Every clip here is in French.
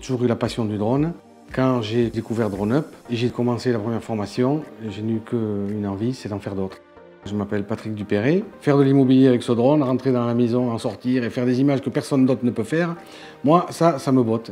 toujours eu la passion du drone. Quand j'ai découvert DroneUp et j'ai commencé la première formation, j'ai n'ai qu'une envie, c'est d'en faire d'autres. Je m'appelle Patrick Dupéret. Faire de l'immobilier avec ce drone, rentrer dans la maison, en sortir et faire des images que personne d'autre ne peut faire, moi, ça me botte.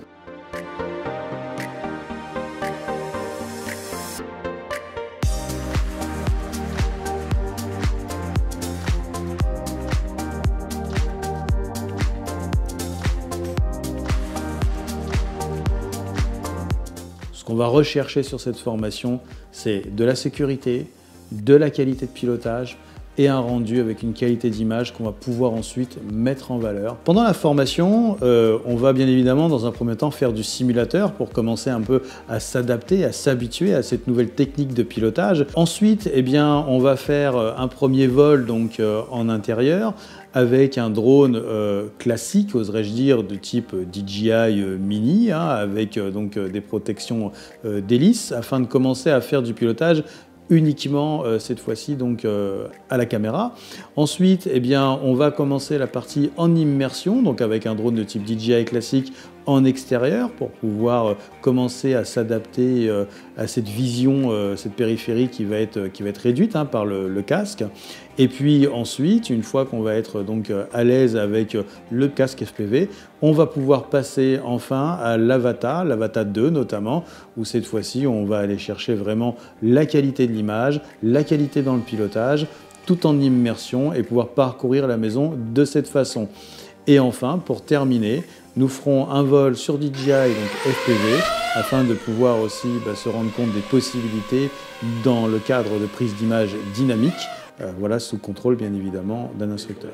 Ce qu'on va rechercher sur cette formation, c'est de la sécurité, de la qualité de pilotage et un rendu avec une qualité d'image qu'on va pouvoir ensuite mettre en valeur. Pendant la formation, on va bien évidemment dans un premier temps faire du simulateur pour commencer un peu à s'adapter, à s'habituer à cette nouvelle technique de pilotage. Ensuite, eh bien, on va faire un premier vol donc, en intérieur avec un drone classique, oserais-je dire, de type DJI Mini, hein, avec donc, des protections d'hélice, afin de commencer à faire du pilotage uniquement cette fois-ci donc à la caméra. Ensuite, eh bien, on va commencer la partie en immersion, donc avec un drone de type DJI classique en extérieur pour pouvoir commencer à s'adapter à cette vision, cette périphérie qui va être réduite hein, par le casque. Et puis ensuite, une fois qu'on va être donc à l'aise avec le casque FPV, on va pouvoir passer enfin à l'Avata 2 notamment, où cette fois-ci on va aller chercher vraiment la qualité de l'image, la qualité dans le pilotage, tout en immersion et pouvoir parcourir la maison de cette façon. Et enfin, pour terminer, nous ferons un vol sur DJI, donc FPV, afin de pouvoir aussi se rendre compte des possibilités dans le cadre de prise d'image dynamique, voilà, sous contrôle bien évidemment d'un instructeur.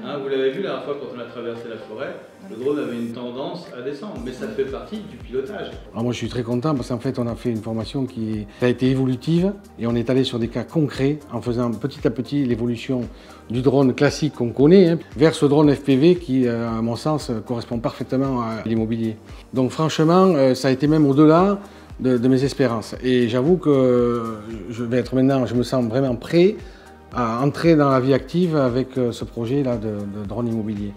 Hein, vous l'avez vu la dernière fois quand on a traversé la forêt, le drone avait une tendance à descendre, mais ça fait partie du pilotage. Alors moi je suis très content parce qu'en fait on a fait une formation qui a été évolutive et on est allé sur des cas concrets en faisant petit à petit l'évolution du drone classique qu'on connaît hein, vers ce drone FPV qui à mon sens correspond parfaitement à l'immobilier. Donc franchement ça a été même au-delà de mes espérances et j'avoue que je vais être maintenant, je me sens vraiment prêt à entrer dans la vie active avec ce projet-là de drone immobilier.